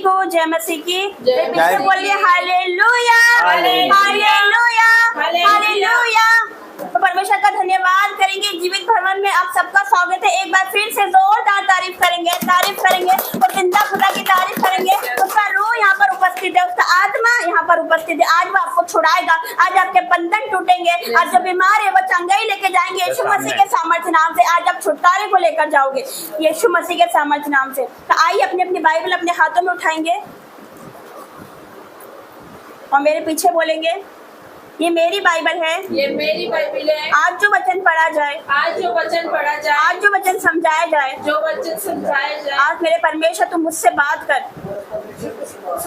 को, जय मसीह की। पीछे बोलिए हालेलुया, हालेलुया, हालेलुया। तो परमेश्वर का धन्यवाद करेंगे। जीवित भवन में आप सबका स्वागत है। एक बार फिर से जोरदार तारीफ करेंगे और जिंदा खुदा की तारीफ करेंगे। उसका रूह यहाँ पर उपस्थित है, उसका आत्मा यहाँ पर उपस्थित है। आज वो आपको छुड़ाएगा, आज आपके बंधन टूटेंगे, आज जो बीमार है वो चंगाई लेके जाएंगे यीशु मसीह के सामर्थ्य नाम से। आज आप छुटकारे को लेकर जाओगे यीशु मसीह के सामर्थ्य नाम से। तो आइए अपनी अपनी बाइबल अपने हाथों में उठाएंगे और मेरे पीछे बोलेंगे, ये मेरी बाइबल है, ये मेरी बाइबल है। आज जो वचन पढ़ा जाए, आज जो वचन पढ़ा जाए, आज जो वचन समझाया जाए, जो वचन समझाया जाए, आज मेरे परमेश्वर तू मुझसे बात कर।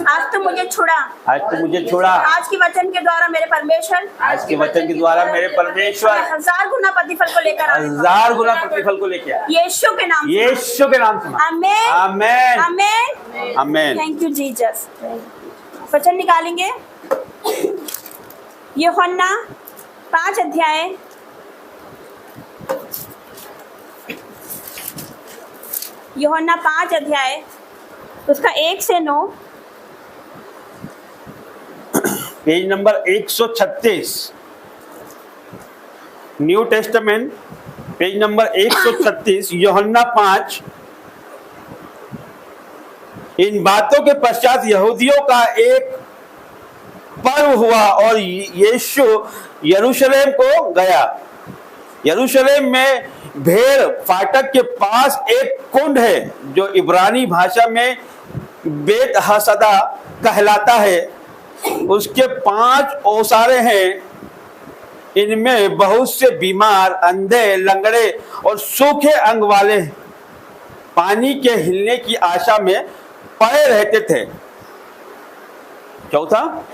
आज तू मुझे छुड़ा, आज तू मुझे छोड़ा। आज के वचन के द्वारा मेरे परमेश्वर, आज के वचन के द्वारा मेरे परमेश्वर 1000 गुना प्रतिफल को लेकर आए। 1000 गुना प्रतिफल को लेके आए। यीशु के नाम से, यीशु के नाम से। आमीन, आमीन, आमीन, आमीन। Thank you Jesus. वचन निकालेंगे यूहन्ना 5 अध्याय, यूहन्ना 5 अध्याय उसका 1 से 9। Page number 136, new testament, page number 136, यूहन्ना 5। इन बातों के पश्चात यहूदियों का एक पर्व हुआ और यीशु यरूशलेम को गया। यरूशलेम में भेड़ फाटक के पास एक कुंड है जो इब्रानी भाषा में बेत हसदा कहलाता है। उसके 5 ओसारे हैं। इनमें बहुत से बीमार, अंधे, लंगड़े और सूखे अंग वाले पानी के हिलने की आशा में पड़े रहते थे। चौथा,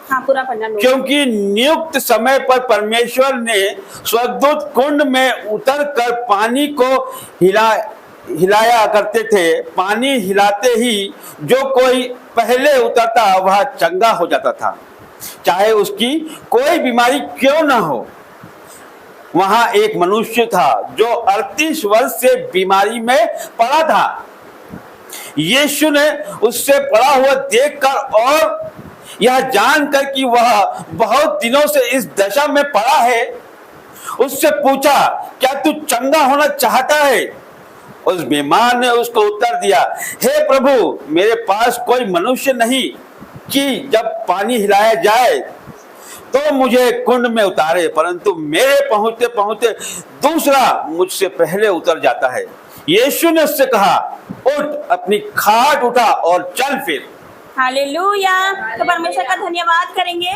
हाँ पूरा पढ़ना। क्योंकि नियुक्त समय पर परमेश्वर ने स्वर्गदूत कुंड में उतरकर पानी को हिलाया करते थे। पानी हिलाते ही जो कोई पहले उतरता वह चंगा हो जाता था, चाहे उसकी कोई बीमारी क्यों न हो। वहां एक मनुष्य था जो 38 वर्ष से बीमारी में पड़ा था। यीशु ने उससे पड़ा हुआ देखकर और यह जानकर कि वह बहुत दिनों से इस दशा में पड़ा है, उससे पूछा, क्या तू चंगा होना चाहता है? उस बीमार ने उसको उत्तर दिया, हे प्रभु, मेरे पास कोई मनुष्य नहीं कि जब पानी हिलाया जाए तो मुझे कुंड में उतारे, परंतु मेरे पहुंचते पहुंचते दूसरा मुझसे पहले उतर जाता है। यीशु ने उससे कहा, उठ, अपनी खाट उठा और चल फिर। हालेलुया। तो परमेश्वर का धन्यवाद करेंगे।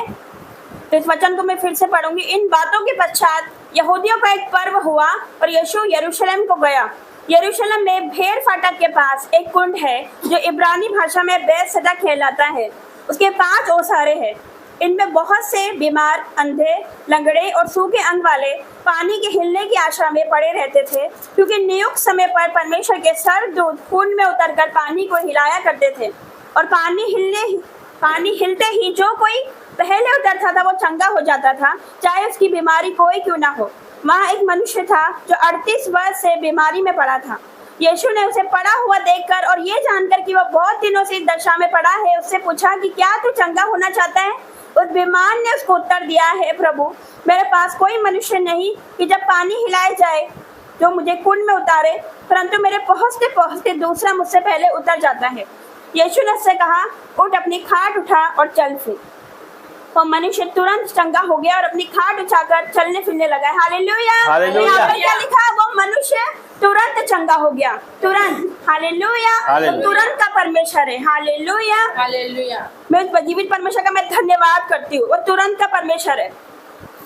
तो इस वचन को मैं फिर से पढ़ूंगी। इन बातों के पश्चात यहूदियों का एक पर्व हुआ और यीशु यरूशलेम को गया। यरूशलेम में भेड़ फाटक के पास एक कुंड है जो इब्रानी भाषा में बेतहसदा कहलाता है। उसके 5 ओसारे हैं। इनमें बहुत से बीमार, अंधे, लंगड़े और सूखे अंग वाले पानी के हिलने की आशा में पड़े रहते थे, क्योंकि नियुक्त समय पर परमेश्वर के स्वर्गदूत कुंड में उतरकर पानी को हिलाया करते थे और पानी हिलते ही जो कोई पहले उतरता था वो चंगा हो जाता था, चाहे उसकी बीमारी कोई क्यों ना हो। वहाँ एक मनुष्य था जो 38 वर्ष से बीमारी में पड़ा था। यीशु ने उसे पड़ा हुआ देखकर और ये जानकर कि वह बहुत दिनों से इस दशा में पड़ा है, उससे पूछा कि क्या तू चंगा होना चाहता है? उस बीमार ने उसको उत्तर दिया, है प्रभु, मेरे पास कोई मनुष्य नहीं कि जब पानी हिलाया जाए जो मुझे कुंड में उतारे, परंतु मेरे पहुँचते पहुँचते दूसरा मुझसे पहले उतर जाता है। यीशु ने उससे कहा, उठ, अपनी खाट उठा और चल फिर। तो मनुष्य तुरंत चंगा हो गया और अपनी खाट उठाकर चलने फिरने लगा। हालेलुया। हालेलुया। क्या लिखा? वो मनुष्य तुरंत चंगा हो गया, तुरंत। हालेलुया। तो तुरंत का परमेश्वर है। Hallelujah, hallelujah. मैं जीवित परमेश्वर का मैं धन्यवाद करती हूँ। वो तुरंत का परमेश्वर है।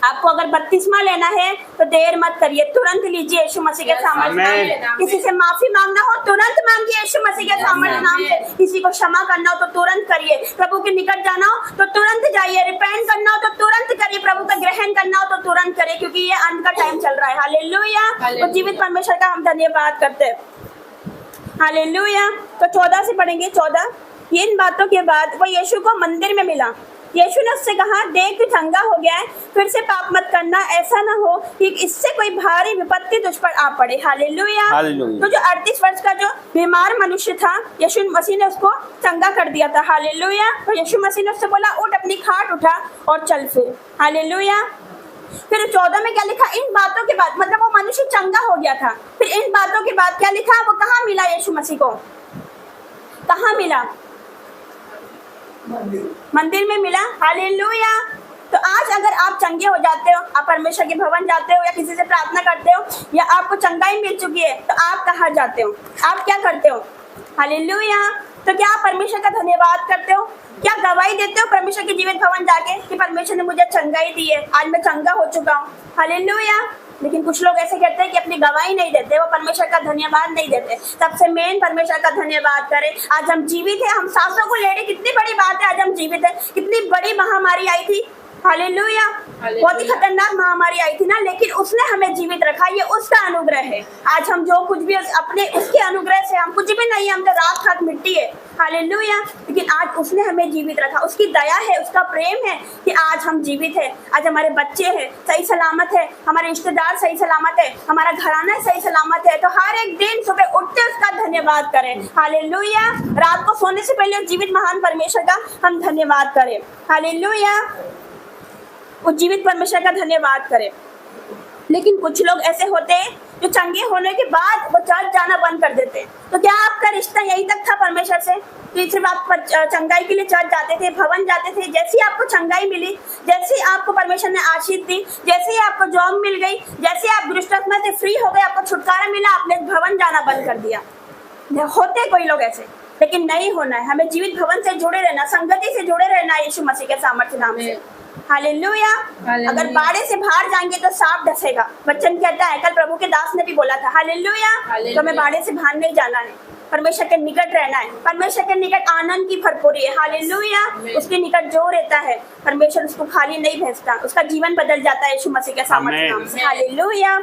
आपको अगर बपतिस्मा लेना है तो देर मत करिए, तुरंत लीजिए यीशु मसीह के सामर्थ्य नाम से। किसी से माफी मांगना हो तुरंत मांगिए यीशु मसीह के सामर्थ्य नाम से। किसी को क्षमा करना हो तो तुरंत करिए। प्रभु के निकट जाना हो तो तुरंत जाइए। रिपेंट करना हो तो तुरंत करिए। प्रभु का ग्रहण करना हो तो तुरंत करिए, क्योंकि ये अंत का टाइम चल रहा है। हालेलुया। तो जीवित परमेश्वर का हम धन्यवाद करते हैं। हालेलुया। तो 14 से पढ़ेंगे। 14, इन बातों के बाद वो यीशु को मंदिर में मिला यीशु ने उससे कहा, देख तू चंगा हो गया है, फिर से पाप मत करना, ऐसा ना हो कि इससे कोई भारी विपत्ति तुझ पर आ पड़े। हालेलुया। हालेलुया। तो जो 38 वर्ष का जो बीमार मनुष्य था, यीशु मसीह ने उसको चंगा कर दिया था। हालेलुया। तो यीशु मसीह ने उससे बोला, उठ, अपनी खाट उठा और चल फिर। हालेलुया। फिर 14 में क्या लिखा, इन बातों के बाद, मतलब वो मनुष्य चंगा हो गया था। फिर इन बातों के बाद क्या लिखा, वो कहाँ मिला यीशु मसीह को, कहाँ मिला, मंदिर में मिला। हालेलुया। तो आज अगर आप चंगे हो जाते हो, आप परमेश्वर के भवन जाते हो या किसी से प्रार्थना करते हो या आपको चंगाई मिल चुकी है, तो आप कहाँ जाते हो, आप क्या करते हो? हालेलुया। तो क्या आप परमेश्वर का धन्यवाद करते हो? क्या गवाही देते हो परमेश्वर के जीवित भवन जाके कि परमेश्वर ने मुझे चंगाई दी है, आज मैं चंगा हो चुका हूँ? हालेलुया। लेकिन कुछ लोग ऐसे कहते हैं कि अपनी गवाही नहीं देते, वो परमेश्वर का धन्यवाद नहीं देते। सबसे मेन परमेश्वर का धन्यवाद करें। आज हम जीवित हैं, हम सांसों को ले रहे, कितनी बड़ी बात है, आज हम जीवित हैं। कितनी बड़ी महामारी आई थी, हालेलुया, बहुत ही खतरनाक महामारी आई थी ना, लेकिन उसने हमें जीवित रखा, ये उसका अनुग्रह है। आज हम जो कुछ भी अपने उसके अनुग्रह से, हम कुछ भी नहीं है, हम तो राख राख मिट्टी है। हालेलुया। लेकिन आज उसने हमें जीवित रखा, उसकी दया है, उसका प्रेम है कि आज हम जीवित है, आज हमारे बच्चे हैं सही सलामत है, हमारे रिश्तेदार सही सलामत है, हमारा घराना सही सलामत है। तो हर एक दिन सुबह उठते उसका धन्यवाद करें। हालेलुया। रात को सोने से पहले जीवित महान परमेश्वर का हम धन्यवाद करें। हालेलुया। उस जीवित परमेश्वर का धन्यवाद करें। लेकिन कुछ लोग ऐसे होते हैं जो चंगे होने के बाद वो चर्च जाना बंद कर देते हैं। तो क्या आपका रिश्ता यहीं तक था परमेश्वर से कि सिर्फ आप चंगाई के लिए चर्च जाते थे, भवन जाते थे, जैसे ही आपको चंगाई मिली, जैसे ही आपको परमेश्वर ने आशीष दी, जैसे ही आपको जॉब मिल गई, जैसे ही आप दुष्टात्मा से फ्री हो गए, आपको छुटकारा मिला, आपने भवन जाना बंद कर दिया? होते कोई लोग ऐसे, लेकिन नहीं होना है। हमें जीवित भवन से जुड़े रहना, संगति से जुड़े रहना है यीशु मसीह के सामर्थ्य नाम से। हालेलुया। अगर बाड़े से बाहर जाएंगे तो सांप डसेगा, वचन कहता है, कल प्रभु के दास ने भी बोला था। हालेलुया। तो हमें बाड़े से बाहर नहीं जाना है, परमेश्वर के निकट रहना है। परमेश्वर के निकट आनंद की भरपूरी है। हालेलुया। उसके निकट जो रहता है परमेश्वर उसको खाली नहीं भेजता, उसका जीवन बदल जाता है यीशु मसीह के सामर्थ्य नाम से। हालेलुया।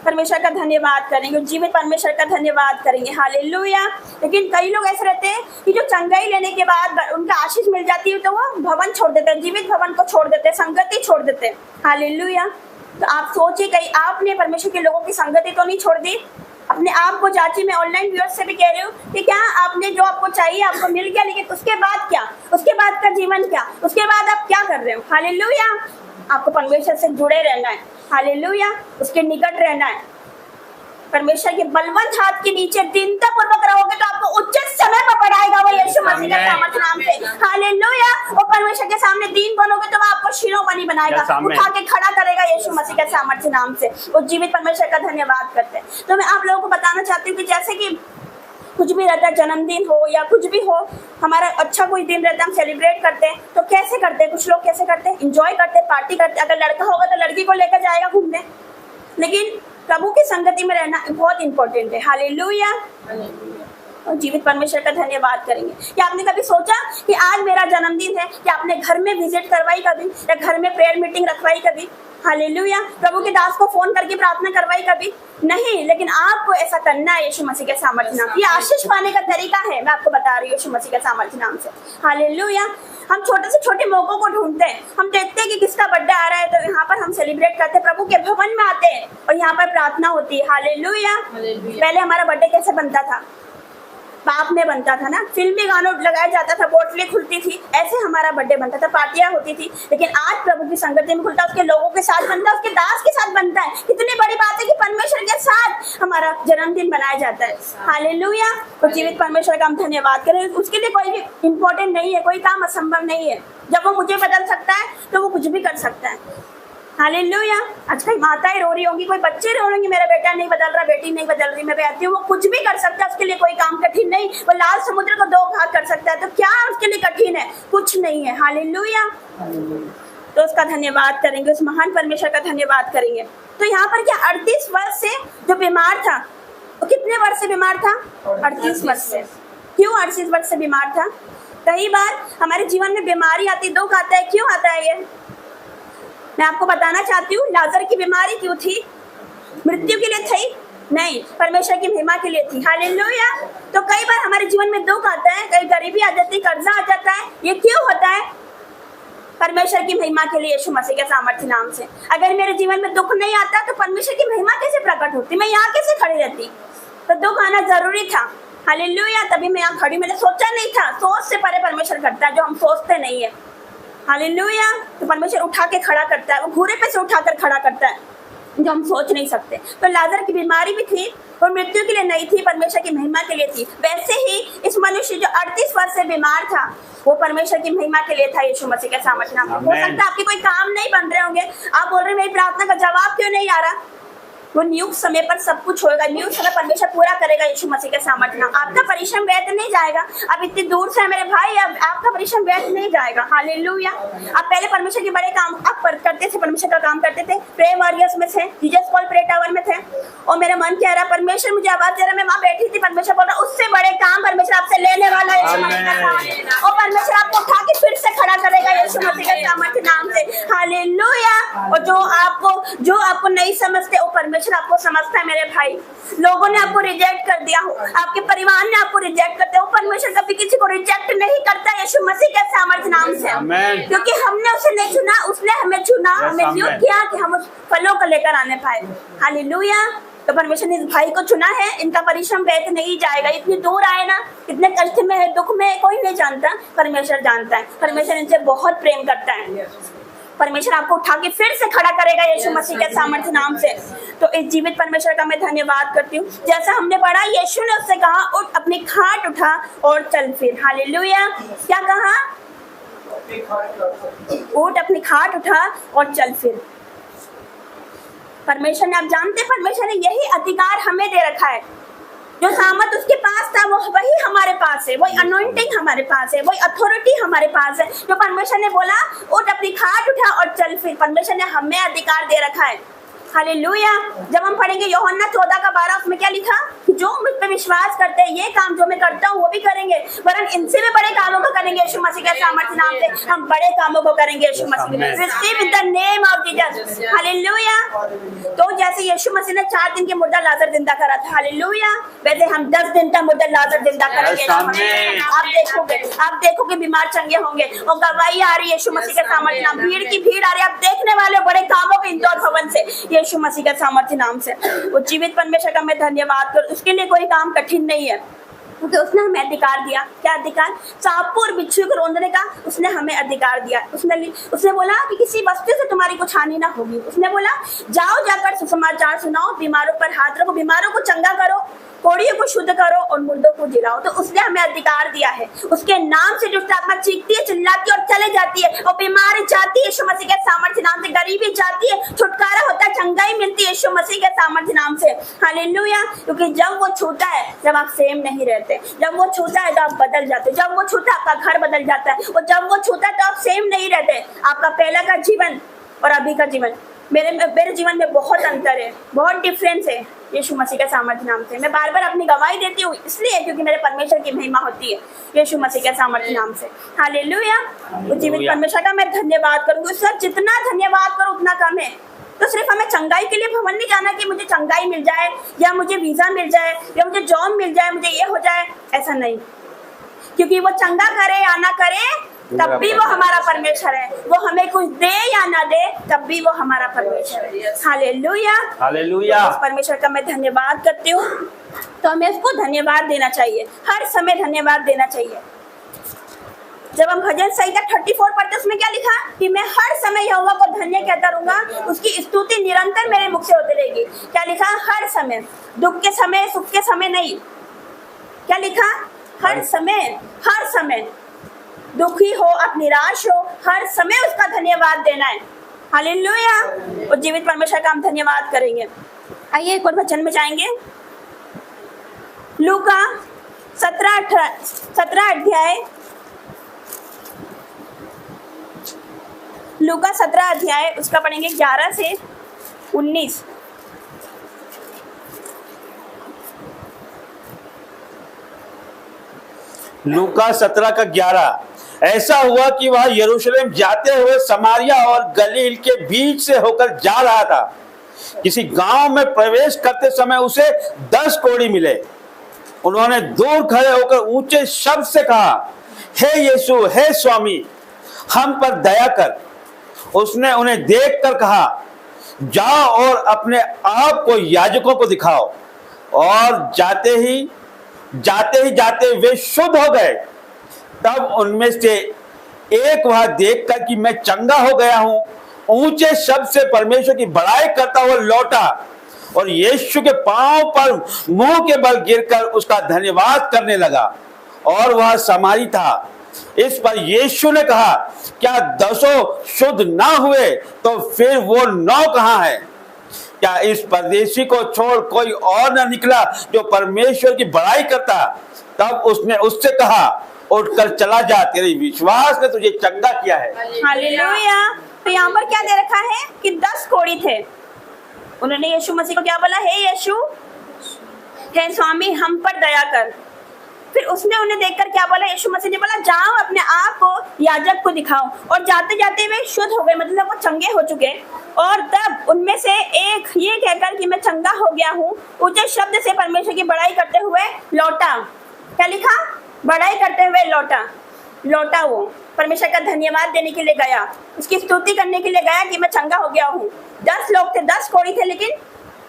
परमेश्वर का धन्यवाद करेंगे, जीवित परमेश्वर का धन्यवाद करेंगे। हालेलुया। लेकिन कई लोग ऐसे रहते हैं कि जो चंगाई लेने के बाद उनका आशीष मिल जाती है तो वो भवन छोड़ देते हैं, जीवित भवन को छोड़ देते हैं, संगति छोड़ देते हैं। हालेलुया। तो आप सोचिए, कहीं आपने परमेश्वर के लोगों की संगति तो नहीं छोड़ दी? अपने आप को जांचिए। मैं ऑनलाइन व्यूअर्स से भी कह रही हूँ कि क्या आपने जो आपको चाहिए आपको मिल गया, लेकिन उसके बाद क्या, उसके बाद का जीवन क्या, उसके बाद आप क्या कर रहे हो? हालेलुया। आपको परमेश्वर से जुड़े रहना है। हालेलुया। उसके निकट रहना है। परमेश्वर के बलवंत हाथ के नीचे दीनता पूर्वक रहोगे तो आपको उचित समय पर बढ़ाएगा वो यीशु मसीह के सामर्थ्य नाम से। हालेलुया। और परमेश्वर के सामने दीन बनोगे तो वो आपको शिरोमणि बनाएगा, उठा के खड़ा करेगा यीशु मसीह के सामर्थ्य नाम से। उस जीवित परमेश्वर का धन्यवाद करते हैं। तो मैं आप लोगों को बताना चाहती हूँ कि जैसे कि कुछ भी रहता है, जन्मदिन हो या कुछ भी हो, हमारा अच्छा कोई दिन रहता है, हम सेलिब्रेट करते हैं, तो कैसे करते हैं? कुछ लोग कैसे करते हैं? एंजॉय करते हैं, पार्टी करते हैं। अगर लड़का होगा तो लड़की को लेकर जाएगा घूमने, लेकिन प्रभु की संगति में रहना बहुत इंपॉर्टेंट है। हालेलुया। और जीवित परमेश्वर का धन्यवाद करेंगे। क्या आपने कभी सोचा कि आज मेरा जन्मदिन है, कि आपने घर में विजिट करवाई कभी, या घर में प्रेयर मीटिंग रखवाई कभी? हालेलुया। प्रभु के दास को फोन करके प्रार्थना करवाई कभी? नहीं। लेकिन आपको ऐसा करना है यीशु मसीह के सामर्थ्य नाम। ये आशीष पाने का तरीका है, मैं आपको बता रही हूँ यीशु मसीह के सामर्थ्य नाम से। हालेलुया। हम छोटे से छोटे मौकों को ढूंढते हैं। हम देखते हैं कि किसका बर्थडे आ रहा है तो यहाँ पर हम सेलिब्रेट करते हैं, प्रभु के भवन में आते हैं और यहाँ पर प्रार्थना होती है। हालेलुया। पहले हमारा बर्थडे कैसे बनता था? बाप में बनता था ना, फिल्मी गानों लगाया जाता था, बोतलें खुलती थी, ऐसे हमारा बर्थडे बनता था, पार्टियां होती थी। लेकिन आज प्रभु की संगति में खुलता है, उसके लोगों के साथ बनता है, उसके दास के साथ बनता है। कितनी बड़ी बात है कि परमेश्वर के साथ हमारा जन्मदिन बनाया जाता है। हालेलुया। तो जीवित परमेश्वर का हम धन्यवाद करें। उसके लिए कोई भी इम्पोर्टेंट नहीं है, कोई काम असंभव नहीं है। जब वो मुझे बदल सकता है तो वो कुछ भी कर सकता है। हालेलुया। आजकल माताएं रो रही होंगी, कोई बच्चे रो रहे होंगे, मेरा बेटा नहीं बदल रहा, बेटी नहीं बदल रही, मैं कहती हूँ वो कुछ भी कर सकता है, उसके लिए कोई काम कठिन नहीं। वो लाल समुद्र को 2 भाग कर सकता है, तो क्या उसके लिए कठिन है? कुछ नहीं है। हालेलुया। तो उसका धन्यवाद करेंगे, उस महान परमेश्वर का धन्यवाद करेंगे। तो यहाँ पर क्या 38 वर्ष से जो बीमार था, वो कितने वर्ष से बीमार था? 38 वर्ष से। क्यों 38 वर्ष से बीमार था? कई बार हमारे जीवन में बीमारी आती, दुख आता है। क्यों आता है ये? मैं आपको बताना चाहती हूँ। लाजर की बीमारी क्यों थी? मृत्यु के लिए थी। नहीं, परमेश्वर की महिमा के लिए थी। हालेलुया। तो कई बार हमारे जीवन में दुख आता है, कई गरीबी आ जाती है, कर्जा आ जाता है, ये क्यों होता है? परमेश्वर की महिमा के लिए, यीशु मसीह के सामर्थ्य नाम से। अगर मेरे जीवन में दुख नहीं आता तो परमेश्वर की महिमा कैसे प्रकट होती? मैं यहाँ कैसे खड़ी रहती? तो दुख आना जरूरी था। हालेलुया। तभी मैं यहाँ खड़ी, मैंने सोचा नहीं था। सोच से परे परमेश्वर करता है जो हम सोचते नहीं है। हालेलुया। तो परमेश्वर उठा के खड़ा करता है, वो घूरे पे से उठाकर खड़ा करता है जो हम सोच नहीं सकते। तो लाजर की बीमारी भी थी, वो मृत्यु के लिए नहीं थी, परमेश्वर की महिमा के लिए थी। वैसे ही इस मनुष्य जो 38 वर्ष से बीमार था, वो परमेश्वर की महिमा के लिए था, यीशु मसीह के सामर्थ्य नाम से। हो सकता है आपके कोई काम नहीं बन रहे होंगे, आप बोल रहे हैं मेरी प्रार्थना का जवाब क्यों नहीं आ रहा? वो नियुक्त समय पर सब कुछ होगा, नियुक्त समय परमेश्वर पूरा करेगा, यीशु मसीह के सामर्थ्य नाम। आपका परिश्रम व्यर्थ नहीं जाएगा। आप इतनी दूर से मेरे भाई, अब आपका परिश्रम व्यर्थ नहीं जाएगा। हालेलुया। आप पहले परमेश्वर के बड़े काम आप करते थे, परमेश्वर का काम करते थे, प्रे वॉरियर्स में थे, जीसस कॉल प्रे टावर में थे, और मेरा मन कह रहा परमेश्वर मुझे आवाज दे रहा, मैं वहां बैठी थी, परमेश्वर बोल रहा उससे बड़े काम परमेश्वर आपसे लेने वाला है, यीशु मसीह का सामर्थ्य, और परमेश्वर आपको उठा के फिर से खड़ा करेगा, यीशु मसीह के सामर्थ्य नाम से। हालेलुया। और जो आपको नहीं समझते, वो परमेश्वर आपको समझता है मेरे भाई। लोगों ने आपको रिजेक्ट कर दिया हो, आपके परिवार ने आपको रिजेक्ट करते हो, परमेश्वर कभी किसी को रिजेक्ट नहीं करता, यीशु मसीह के सामर्थ्य नाम से। क्योंकि हमने उसे नहीं चुना, उसने हमें चुना, हमें नियुक्त किया कि हम उस फलों को लेकर आने पाए। हालेलुया। तो परमेश्वर ने इस भाई को चुना है, इनका परिश्रम व्यर्थ नहीं जाएगा। इतनी दूर आए ना, इतने कष्ट में है, दुख में है, कोई नहीं जानता, परमेश्वर जानता है। परमेश्वर इनसे बहुत प्रेम करता है। परमेश्वर आपको उठा के फिर से खड़ा करेगा, यीशु मसीह के सामर्थ्य नाम से। तो इस जीवित परमेश्वर का मैं धन्यवाद करती हूँ। जैसा हमने पढ़ा, यीशु ने उससे कहा उठ, अपनी खाट उठा और चल फिर। हालेलुया। क्या कहा? उठ, अपनी खाट उठा और चल फिर। परमेश्वर ने, आप जानते, परमेश्वर ने यही अधिकार हमें दे रखा है। जो सामर्थ उसके पास था वो वही हमारे पास है, वही अनॉइंटिंग हमारे पास है, वही अथॉरिटी हमारे पास है। जो परमेश्वर ने बोला उठ, अपनी खाट उठा और चल फिर, परमेश्वर ने हमें अधिकार दे रखा है। हालेलुया। जब हम पढ़ेंगे यूहन्ना 14:12, उसमें क्या लिखा कि जो मुझ पे विश्वास करते हैं, ये काम जो मैं करता हूँ वो भी करेंगे, वरन इनसे भी बड़े कामों को करेंगे, यीशु मसीह के सामर्थ्य नाम से। हम बड़े कामों को करेंगे यीशु मसीह के। Receive in the name of Jesus. Hallelujah. तो जैसे यीशु मसीह ने 4 दिन के मुर्दा लाजर जिंदा करा था, हालेलुया, वैसे हम 10 दिन का मुर्दा लाजर जिंदा करेंगे। आप देखोगे बीमार चंगे होंगे, और गवाही आ रही है यीशु मसीह के सामर्थ्य नाम। भीड़ की भीड़ आ रही है, आप देखने वाले बड़े कामों के इंदौर भवन से, यीशु मसीह के सामर्थ्य नाम से। वो जीवित परमेश्वर का मैं धन्यवाद करूं। उसके लिए कोई काम कठिन नहीं है, क्योंकि उसने हमें अधिकार दिया। क्या अधिकार? सांपों और बिच्छू को रोंदने का उसने हमें अधिकार दिया। उसने बोला कि किसी वस्तु से तुम्हारी कुछ हानि ना होगी। उसने बोला जाओ, जाकर सुसमाचार सुनाओ, बीमारों पर हाथ रखो, बीमारों को चंगा करो, कोड़ियों को शुद्ध करो और मुर्दों को जिलाओ। तो उसने हमें अधिकार दिया है। उसके नाम से दुष्ट आत्मा चीखती है, चिल्लाती है और चले जाती है, और बीमारी जाती है यीशु मसीह के सामर्थ्य नाम से। गरीबी जाती है, छुटकारा होता है, चंगाई मिलती है यीशु मसीह के सामर्थ्य नाम से। हालेलुया। क्योंकि जब वो छूता है, जब आप सेम नहीं रहते, जब वो छूता है तो आप बदल जाते, जब वो छूता है आपका घर बदल जाता है, और जब वो छूता है तो आप सेम नहीं रहते। आपका पहला का जीवन और अभी का जीवन, मेरे जीवन में बहुत अंतर है, बहुत डिफरेंस है यीशु मसीह के सामर्थ्य नाम से। मैं बार बार अपनी गवाही देती हूँ, इसलिए क्योंकि मेरे परमेश्वर की महिमा होती है यीशु मसीह के सामर्थ्य नाम से। हालेलुया। तो जीवित परमेश्वर का मैं धन्यवाद करूंगी। सर, जितना धन्यवाद करो उतना कम है। तो सिर्फ हमें चंगाई के लिए भवन नहीं जाना कि मुझे चंगाई मिल जाए, या मुझे वीजा मिल जाए, या मुझे जॉब मिल जाए, मुझे ये हो जाए, ऐसा नहीं। क्योंकि वो चंगा करे या ना करे, तब भी वो हमारा परमेश्वर है। वो हमें कुछ दे या ना दे, तब भी वो हमारा परमेश्वर है। हालेलुया। हालेलुया। उस परमेश्वर का मैं धन्यवाद करती हूँ। तो हमें उसको धन्यवाद देना चाहिए, हर समय धन्यवाद देना चाहिए। जब हम भजन संहिता 34 पढ़ते, उसमें क्या लिखा कि मैं हर समय यहोवा को धन्य कहता रहूंगा, उसकी स्तुति निरंतर मेरे मुख से होती रहेगी। क्या लिखा? हर समय, दुख के समय, सुख के समय नहीं। क्या लिखा? हर समय, हर समय, दुखी हो, आप निराश हो, हर समय उसका धन्यवाद देना है। हालेलुया। और जीवित परमेश्वर का हम धन्यवाद करेंगे। आइए एक और वचन में जाएंगे। लूका 17 अध्याय, लूका 17 अध्याय उसका पढ़ेंगे 11 से 19। लूका 17:11। ऐसा हुआ कि वह यरूशलेम जाते हुए समारिया और गलील के बीच से होकर जा रहा था। किसी गांव में प्रवेश करते समय उसे 10 कोढ़ी मिले। उन्होंने दूर खड़े होकर ऊंचे शब्द से कहा, हे यीशु, हे स्वामी, हम पर दया कर। उसने उन्हें देखकर कहा, जाओ और अपने आप को याजकों को दिखाओ। और जाते वे शुद्ध हो गए। तब उनमें से एक वह देखकर कि मैं चंगा हो गया हूं, ऊंचे शब्द से परमेश्वर की बड़ाई करता हुआ लौटा और यीशु के पांव पर मुंह के बल गिरकर उसका धन्यवाद करने लगा। और वह सामरी था। इस पर यीशु ने कहा, क्या 10 शुद्ध ना हुए तो फिर वो 9 कहां है? क्या इस परदेशी को छोड़ कोई और न निकला जो परमेश्वर की बड़ाई करता? तब उसने उससे कहा, उठकर चला जा, तेरे विश्वास ने तुझे चंगा किया है। हालेलुया। तो यहाँ पर क्या दे रखा है कि 10 कोढ़ी थे। उन्होंने यीशु मसीह को क्या बोला, हे यीशु, हे स्वामी, हम पर दया कर। फिर उसने उन्हें देखकर क्या बोला, यीशु मसीह ने बोला, जाओ अपने आप को याजक को दिखाओ। और जाते जाते वे शुद्ध हो गए, मतलब वो चंगे हो चुके। और तब उनमें से एक ये कहकर कि मैं चंगा हो गया हूँ, ऊंचे शब्द से परमेश्वर की बड़ाई करते हुए लौटा। क्या लिखा? बड़ाई करते हुए लौटा। वो परमेश्वर का धन्यवाद देने के लिए गया, उसकी स्तुति करने के लिए गया कि मैं चंगा हो गया हूँ। 10 लोग थे, 10 कोढ़ी थे, लेकिन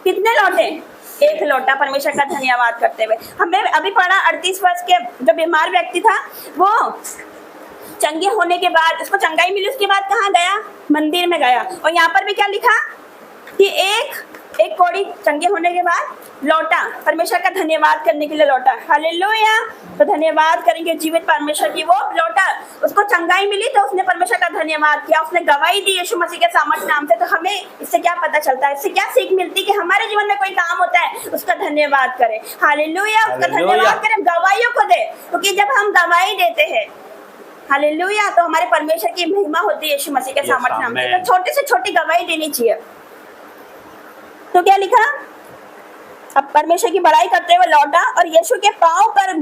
कितने लौटे? एक लौटा परमेश्वर का धन्यवाद करते हुए। हमने अभी पढ़ा 38 वर्ष के जो बीमार व्यक्ति था, वो चंगे होने के बाद, उसको चंगाई मिली, उसके बाद कहाँ गया? मंदिर में गया। और यहाँ पर भी क्या लिखा कि एक कोढ़ी चंगे होने के बाद लौटा, परमेश्वर का धन्यवाद करने के लिए लौटा। हालेलुया। तो धन्यवाद करेंगे जीवित परमेश्वर की। वो लौटा, उसको चंगाई मिली तो उसने परमेश्वर का धन्यवाद किया, उसने गवाही दी यीशु मसीह के सामर्थ्य नाम से। तो हमें इससे क्या पता चलता है, इससे क्या सीख मिलती है कि हमारे जीवन में कोई काम होता है उसका धन्यवाद करें। हालेलुया। उसका धन्यवाद करें, गवाहियों को दे, क्योंकि जब हम गवाही देते हैं, हालेलुया, तो हमारे परमेश्वर की महिमा होती है यीशु मसीह के सामर्थ्य नाम से। तो छोटी से छोटी गवाही देनी चाहिए। तो क्या लिखा? अब परमेश्वर की बड़ाई करते हुए लौटा और यीशु के पांव पर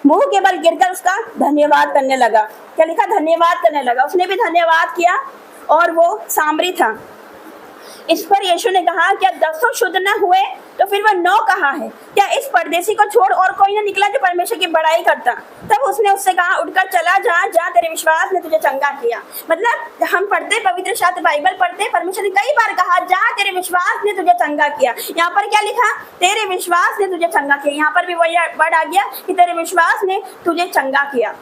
मुंह के बल गिरकर उसका धन्यवाद करने लगा। क्या लिखा? धन्यवाद करने लगा। उसने भी धन्यवाद किया और वो सामरी था। इस पर यीशु ने कहा, क्या 10 शुद्ध न हुए तो फिर वह 9 कहाँ है? क्या इस परदेशी को छोड़ और कोई न निकला जो परमेश्वर की बड़ाई करता? तब उसने उससे कहा, उठकर चला जा, तेरे विश्वास ने तुझे चंगा किया। मतलब हम पढ़ते पवित्र शास्त्र बाइबल पढ़ते, परमेश्वर ने कई बार कहा, जा, तेरे विश्वास ने तुझे चंगा किया। यहाँ पर क्या लिखा? तेरे विश्वास ने तुझे चंगा किया। यहाँ पर भी वही वर्ड आ गया कि तेरे विश्वास ने तुझे चंगा किया।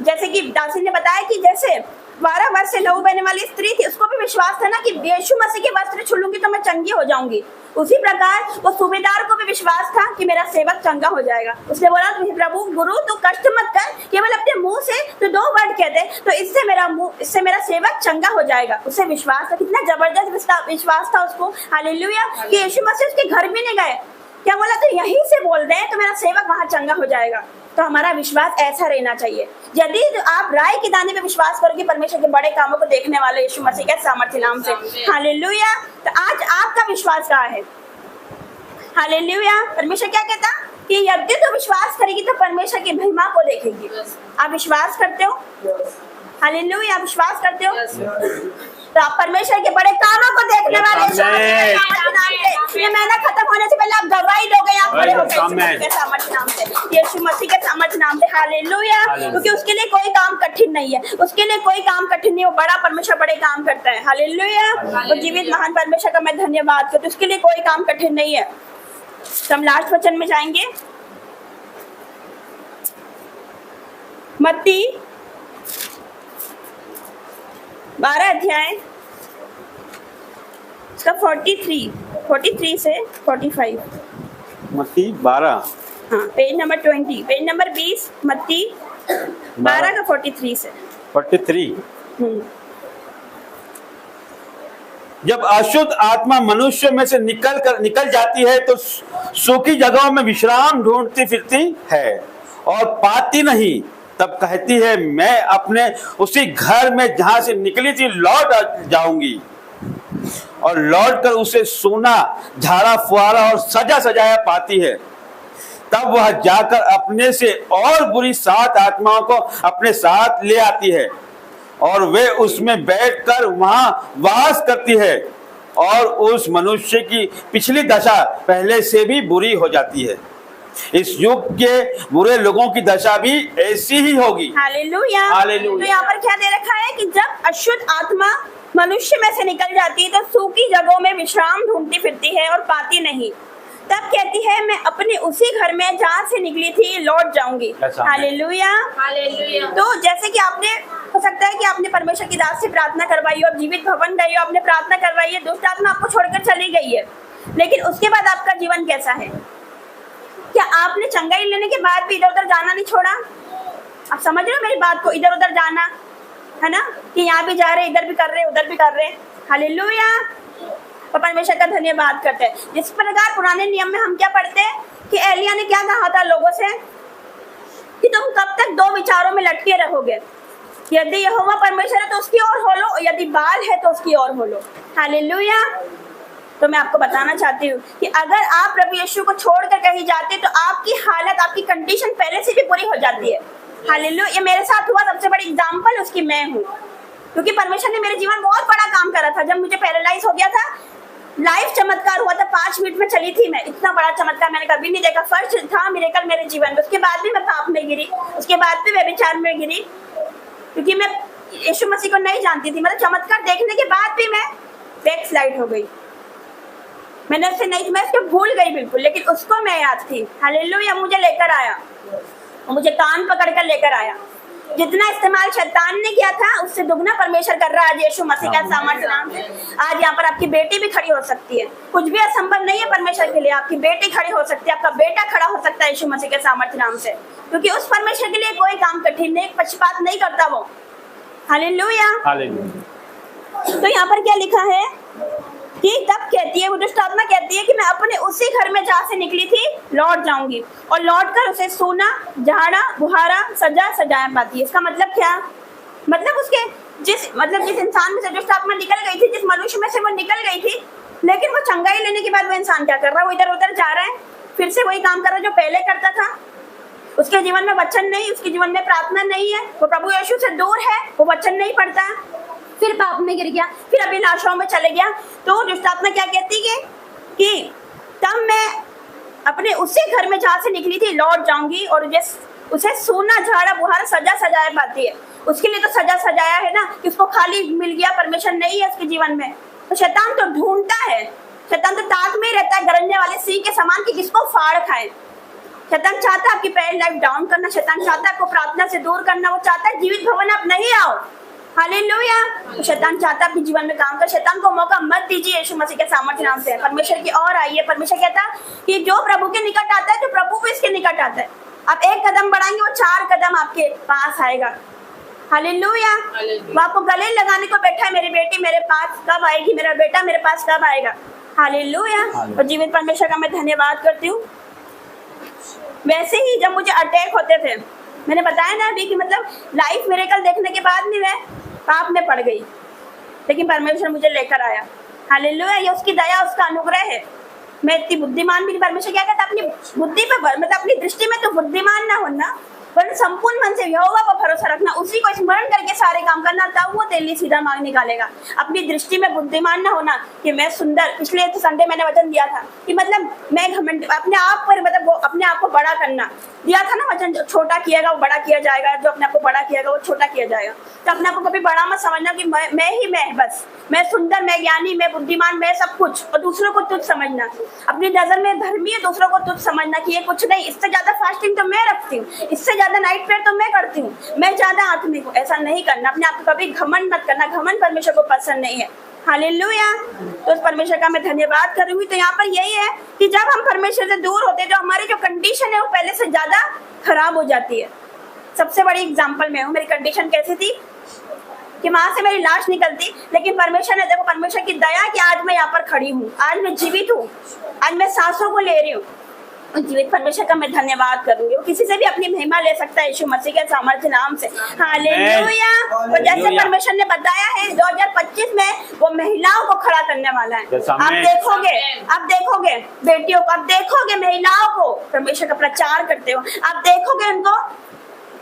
जैसे कि दासी ने बताया कि जैसे 12 वर्ष से लहू बहने वाली स्त्री थी, उसको भी विश्वास था ना कि यीशु मसीह के वस्त्र छू लूंगी तो मैं चंगी हो जाऊंगी। उसी प्रकार वो सूबेदार को भी विश्वास था कि मेरा सेवक चंगा हो जाएगा। उसने बोला, तुम्हें प्रभु गुरु तू कष्ट मत कर, केवल अपने मुंह से तो 2 वर्ड कह दे तो इससे मेरा सेवक चंगा हो जाएगा। उसे विश्वास था, कितना जबरदस्त विश्वास था उसको। हालेलुया। कि यीशु मसीह उसके घर भी नहीं गए, क्या बोला? तो यहीं से बोल दे तो मेरा सेवक वहां चंगा हो जाएगा। तो हमारा विश्वास ऐसा रहना चाहिए। यदि आप राय के दाने पे विश्वास करोगे, परमेश्वर के बड़े कामों को देखने वाले यीशु मसीह के सामर्थ्य नाम से। हालेलुया। तो आज आपका विश्वास कहाँ है? हालेलुया। परमेश्वर क्या कहता कि यदि तो विश्वास करेगी तो परमेश्वर की महिमा को देखेगी। आप विश्वास करते हो? हालेलुया। आप विश्वास करते हो? तो आप परमेश्वर के बड़े कामों को देखने वाले। ये महीना खत्म होने से पहले आप गवाही दोगे, आप खड़े होकर यीशु मसीह के सामर्थ्य नाम से, यीशु मसीह के सामर्थ्य नाम से। हालेलुया। क्योंकि उसके लिए कोई काम कठिन नहीं है, उसके लिए कोई काम कठिन नहीं, वो बड़ा परमेश्वर बड़े काम करता है। हालेलुया। तो जीवित महान परमेश्वर का मैं धन्यवाद करती हूँ, उसके लिए कोई काम कठिन नहीं है। तो हम लास्ट वचन में जाएंगे, मत्ती 12 अध्याय इसका 43 से 45। मत्ती 12, हाँ, पेज नंबर 20, पेज नंबर 20, मत्ती 12 का 43 से 43। जब अशुद्ध आत्मा मनुष्य में से निकल जाती है तो सूखी जगहों में विश्राम ढूंढती फिरती है और पाती नहीं। तब कहती है, मैं अपने उसी घर में जहां से निकली थी लौट जाऊंगी। और लौटकर उसे सोना, झाड़ा फुहारा और सजा सजाया पाती है। तब वह जाकर अपने से और बुरी 7 आत्माओं को अपने साथ ले आती है और वे उसमें बैठकर वहां वास करती है। और उस मनुष्य की पिछली दशा पहले से भी बुरी हो जाती है। इस युग के बुरे लोगों की दशा भी ऐसी ही होगी। हालेलुया। हालेलुया। तो यहाँ पर क्या दे रखा है कि जब अशुद्ध आत्मा मनुष्य में से निकल जाती है तो सूखी जगहों में विश्राम ढूंढती फिरती है और पाती नहीं। तब कहती है मैं अपने उसी घर में जहाँ से निकली थी लौट जाऊंगी। हालेलुया। हालेलुया। तो जैसे कि आपने हो सकता है कि आपने परमेश्वर की दास से प्रार्थना करवाई हो, जीवित भवन गई हो, आपने प्रार्थना करवाई है, दुष्ट आत्मा आपको छोड़कर चली गई है, लेकिन उसके बाद आपका जीवन कैसा है? क्या आपने चंगाई लेने के बाद भी इधर उधर जाना नहीं छोड़ा? आप समझ रहे हो मेरी बात को? इधर उधर जाना है ना, कि यहाँ भी जा रहे, इधर भी कर रहे, उधर भी कर रहे। हालेलुया। और परमेश्वर का धन्यवाद करते हैं। जिस प्रकार पुराने नियम में हम क्या पढ़ते हैं कि एलिया ने क्या कहा था लोगों से कि तुम कब तक दो विचारों में लटके रहोगे? यदि यहोवा परमेश्वर है तो उसकी ओर हो लो, और यदि बाल है तो उसकी ओर हो लो। हालेलुया। तो मैं आपको बताना चाहती हूँ कि अगर आप प्रभु यीशु को छोड़कर कहीं जाते तो आपकी हालत, आपकी कंडीशन पहले से भी बुरी हो जाती है। हालेलुया। ये मेरे साथ हुआ, सबसे बड़ी एग्जांपल उसकी मैं हूँ, क्योंकि परमेश्वर ने मेरे जीवन में बहुत बड़ा काम करा था। जब मुझे पैरालाइज हो गया था, लाइफ चमत्कार हुआ था, 5 मिनट में चली थी मैं। इतना बड़ा चमत्कार मैंने कभी नहीं देखा। फर्स्ट था मिरेकल मेरे जीवन में। उसके बाद भी मैं पाप में गिरी, उसके बाद भी व्यभिचार में गिरी, क्योंकि मैं यीशु मसीह को नहीं जानती थी। मतलब चमत्कार देखने के बाद भी मैं बैक स्लाइड हो गई। मैंने उससे नहीं, मैं उसको भूल गई बिल्कुल, लेकिन उसको मैं याद थी। हालेलुया। मुझे लेकर आया, मुझे कान पकड़ कर लेकर आया। जितना इस्तेमाल शैतान ने किया था उससे दुगना परमेश्वर कर रहा है आज यीशु मसीह का सामर्थ्य नाम से। आज यहाँ पर आपकी बेटी भी खड़ी हो सकती है। कुछ भी असंभव नहीं है परमेश्वर के लिए। आपकी बेटी खड़ी हो सकती है, आपका बेटा खड़ा हो सकता है यीशु मसीह के सामर्थ्य नाम से, क्योंकि उस परमेश्वर के लिए कोई काम कठिन नहीं, पक्षपात नहीं करता वो। हालेलुया। तो यहाँ पर क्या लिखा है कि तब कहती है वो दुष्ट आत्मा कहती है कि मैं अपने उसी घर में जहाँ से निकली थी लौट जाऊंगी, और लौटकर उसे सोना, झाड़ा, बुहारा, सजाया पाती है। इसका मतलब क्या? मतलब उसके जिस इंसान में से दुष्ट आत्मा निकल गई थी, जिस मनुष्य में से वो निकल गई थी, लेकिन वो चंगाई लेने के बाद वो इंसान क्या कर रहा है? वो इधर उधर जा रहा है, फिर से वही काम कर रहा है जो पहले करता था। उसके जीवन में वचन नहीं, उसके जीवन में प्रार्थना नहीं है, वो प्रभु यीशु से दूर है, वो वचन नहीं पढ़ता, फिर पाप में गिर गया, फिर अभिलाषाओं में चले गया। तो दुष्ट आत्मा क्या कहती है कि तब मैं अपने उसी घर में जहाँ से निकली थी लौट जाऊंगी, और उसे सोना, झाड़ा, बुहारा, सजाया पाती है। उसके लिए तो सजाया है ना, कि उसको खाली मिल गया, परमेश्वर नहीं है उसके जीवन में। तो शैतान तो ढूंढता है, शैतान तो ताक में ही रहता है गरजने वाले सिंह के समान कि किसको फाड़ खाए। शैतान चाहता है आपकी पहली लाइफ डाउन करना, शैतान चाहता है आपको प्रार्थना से दूर करना, वो चाहता है जीवित भवन आप नहीं आओ। हालेलुया। तो शैतान चाहता है आपके जीवन में काम कर। शैतान को मौका मत दीजिए यीशु मसीह के सामर्थ्य नाम से। परमेश्वर की ओर आइए। परमेश्वर कहता है कि जो प्रभु के निकट आता है तो प्रभु भी इसके निकट आता है। आप एक कदम बढ़ाएंगे, वो 4 कदम आपके पास आएगा। हालेलुया। वो आपको गले लगाने को बैठा है, मेरी बेटी मेरे पास कब आएगी, मेरा बेटा मेरे पास कब आएगा। हालेलुया। और जीवित परमेश्वर का मैं धन्यवाद करती हूँ। वैसे ही जब मुझे अटैक होते थे, मैंने बताया ना अभी कि मतलब लाइफ मिरेकल देखने के बाद भी मैं पाप में पड़ गई, लेकिन परमेश्वर मुझे लेकर आया। हालेलुया। ये उसकी दया, उसका अनुग्रह है। मैं इतनी बुद्धिमान भी नहीं। परमेश्वर क्या कहता है? अपनी बुद्धि पे मतलब अपनी दृष्टि में तो बुद्धिमान ना होना, पर संपूर्ण मन से यहोवा पर भरोसा रखना, उसी को स्मरण करके सारे काम करना, तब वो तेरे लिए सीधा मार्ग निकालेगा। अपनी दृष्टि में बुद्धिमान ना होना कि मैं सुंदर। पिछले तो संडे मैंने वचन दिया था कि मतलब मैं घमंड, अपने आप पर मतलब वो अपने आप को बड़ा करना दिया था ना वचन। जो छोटा किएगा वो बड़ा किया जाएगा, जो अपने आप को बड़ा किएगा वो छोटा किया जाएगा। तो अपने आप को कभी बड़ा मत समझना कि मैं ही मैं, बस मैं सुंदर, मैं ज्ञानी, मैं बुद्धिमान, मैं सब कुछ, और दूसरों को तुच्छ समझना। अपनी नजर में धर्मी है, दूसरों को तुच्छ समझना कि ये कुछ नहीं, इससे ज्यादा फास्टिंग तो मैं रखती हूँ, इससे ज्यादा नाइट प्रेयर तो मैं करती हूँ, मैं ज्यादा आत्मिक हूँ। ऐसा नहीं करना। अपने आप को कभी घमंड मत करना। घमंड परमेश्वर को पसंद नहीं है। हालेलुया। तो उस परमेश्वर का मैं धन्यवाद करूंगी। तो यहाँ पर यही है कि जब हम परमेश्वर से दूर होते हैं तो हमारी जो कंडीशन है वो पहले से ज्यादा खराब हो जाती है। सबसे बड़ी एग्जाम्पल मैं हूँ। मेरी कंडीशन कैसी थी कि वहां से मेरी लाश निकलती, लेकिन परमेश्वर ने, देखो परमेश्वर की दया कि आज मैं यहाँ पर खड़ी हूँ, आज मैं जीवित हूँ, आज मैं सांसों को ले रही हूँ। जीवित परमेश्वर का मैं धन्यवाद करूंगी। वो किसी से भी अपनी महिमा ले सकता है यीशु मसीह के सामर्थ्य नाम से। हालेलुया। तो जैसे परमेश्वर ने बताया है 2025 में वो महिलाओं को खड़ा करने वाला है। आप देखोगे बेटियों को, आप देखोगे महिलाओं को परमेश्वर का प्रचार करते हो, आप देखोगे उनको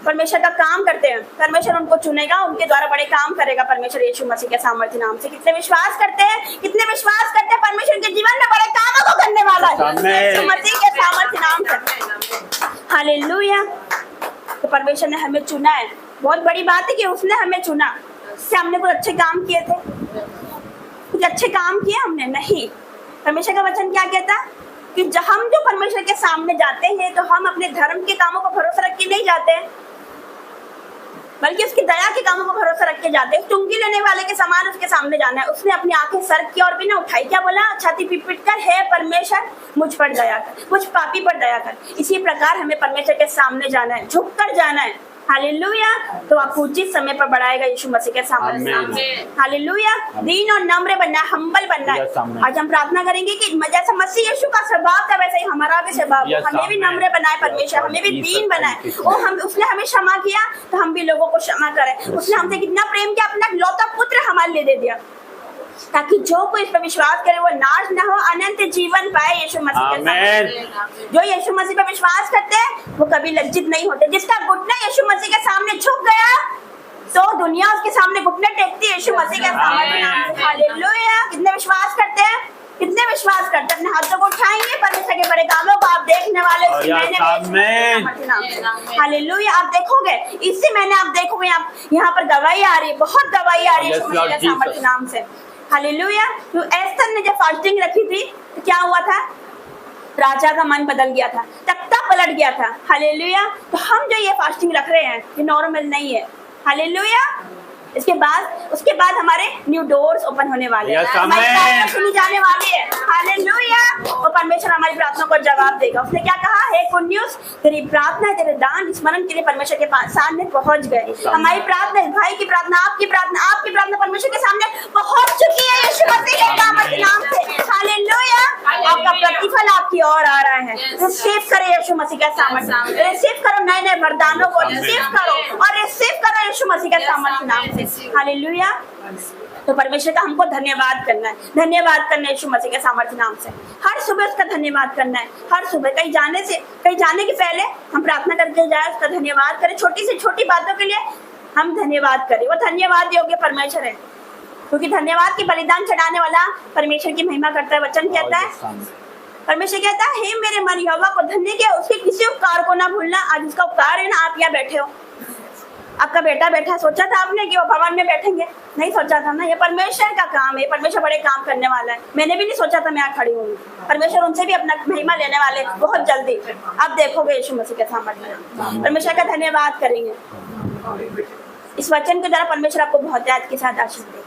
परमेश्वर का काम करते हैं, परमेश्वर उनको चुनेगा, उनके द्वारा बड़े काम करेगा परमेश्वर यीशु मसीह के सामर्थ्य नाम से। कितने विश्वास करते हैं, कितने विश्वास करते हैं परमेश्वर के जीवन में बड़े कामों को करने वाला है यीशु मसीह के सामर्थ्य नाम से। हालेलुया। तो परमेश्वर ने हमें चुना है, बहुत बड़ी बात है कि उसने हमें चुना। क्या हमने कुछ अच्छे काम किए थे? कुछ अच्छे काम किए हमने? नहीं। परमेश्वर का वचन क्या कहता है कि जब हम जो परमेश्वर के सामने जाते हैं तो हम अपने धर्म के कामों को भरोसा रख के नहीं जाते, बल्कि उसकी दया के कामों को भरोसा रख के जाते हैं। चुंगी लेने वाले के समान उसके सामने जाना है। उसने अपनी आंखें सर की और भी ना उठाई, क्या बोला? छाती पीट कर, हे परमेश्वर मुझ पर दया कर, मुझ पापी पर दया कर। इसी प्रकार हमें परमेश्वर के सामने जाना है, झुक कर जाना है। हालेलुया। तो आपको उचित समय पर बढ़ाएगा यीशु मसीह के सामने। हालेलुया। दीन और नम्र बनना है, हम्बल बनना है। आज हम प्रार्थना करेंगे कि जैसा मसीह यीशु का स्वभाव था वैसे ही हमारा भी स्वभाव, हमें भी नम्र बनाए परमेश्वर, हमें भी दीन बनाए। और हम उसने हमें क्षमा किया तो हम भी लोगों को क्षमा करें। उसने हमसे कितना प्रेम किया, अपना लौता पुत्र हमारे लिए दे दिया, ताकि जो कोई इस पर विश्वास करे वो नाश न हो, अनंत जीवन पाए यीशु मसीह के सामने। जो यीशु मसीह पर विश्वास करते हैं वो कभी लज्जित नहीं होते। जिसका घुटना यीशु मसीह के सामने झुक गया तो दुनिया उसके सामने घुटने टेकती है यीशु मसीह के सामने। हालेलुया। कितने विश्वास करते हैं, कितने विश्वास करते हैं? अपने हाथों को उठाएंगे, परमेश्वर के बड़े कामों को आप देखने वाले। हालेलुया। आप देखोगे, इसी महीने आप देखोगे यहाँ पर गवाही आ रही है, बहुत गवाही आ रही है यीशु मसीह के सामर्थ्य नाम से। हालेलुया। तो एस्थर ने जब फास्टिंग रखी थी तो क्या हुआ था? राजा का मन बदल गया था, तख्ता पलट गया था। हालेलुया। तो हम जो ये फास्टिंग रख रहे हैं ये नॉर्मल नहीं है। हालेलुया। उसके बाद हमारे न्यू डोर्स ओपन होने वाले हैं, हमारी प्रार्थना सुनी जाने वाली है। हालेलुया। और परमेश्वर हमारी प्रार्थना को जवाब देगा। उसने क्या कहा? हे गुड न्यूज़, तेरी प्रार्थना, तेरे दान स्मरण के लिए परमेश्वर के पास सामने पहुंच गए। हमारी प्रार्थना, भाई की प्रार्थना, आपकी प्रार्थना परमेश्वर के सामने पहुंच चुकी है यीशु मसीह के नाम से। हालेलुया। आपका प्रतिफल आपकी ओर आ रहा है। रिसीव करो यीशु मसीह का सामर्थ्य, रिसीव करो नए नए वरदानों को, रिसीव करो और रिसीव करो यीशु मसीह का सामर्थ्य नाम से। हालेलुया। तो परमेश्वर का हमको धन्यवाद करना है, धन्यवाद करना है यीशु मसीह के सामर्थ्य नाम से। हर सुबह उसका धन्यवाद करना है, हर सुबह कहीं जाने के पहले हम प्रार्थना करके जाए, उसका धन्यवाद करें। छोटी से छोटी बातों के लिए हम धन्यवाद करें। वो धन्यवाद योग्य परमेश्वर है, क्योंकि धन्यवाद की बलिदान चढ़ाने वाला परमेश्वर की महिमा करता है। वचन कहता है, परमेश्वर कहता है, हे मेरे मन यहोवा को धन्य किया, उसके किसी उपकार को ना भूलना। आज उसका उपकार है ना, आप यहाँ बैठे हो, आपका बेटा बैठा। सोचा था आपने कि वो भवन में बैठेंगे? नहीं सोचा था ना। ये परमेश्वर का काम है, परमेश्वर बड़े काम करने वाला है। मैंने भी नहीं सोचा था मैं यहाँ खड़ी हूँ। परमेश्वर उनसे भी अपना महिमा लेने वाले बहुत जल्दी। आप देखोगे यीशु मसीह के सामने परमेश्वर का धन्यवाद करेंगे। इस वचन के द्वारा परमेश्वर आपको बहुत याद के साथ आशीष दे।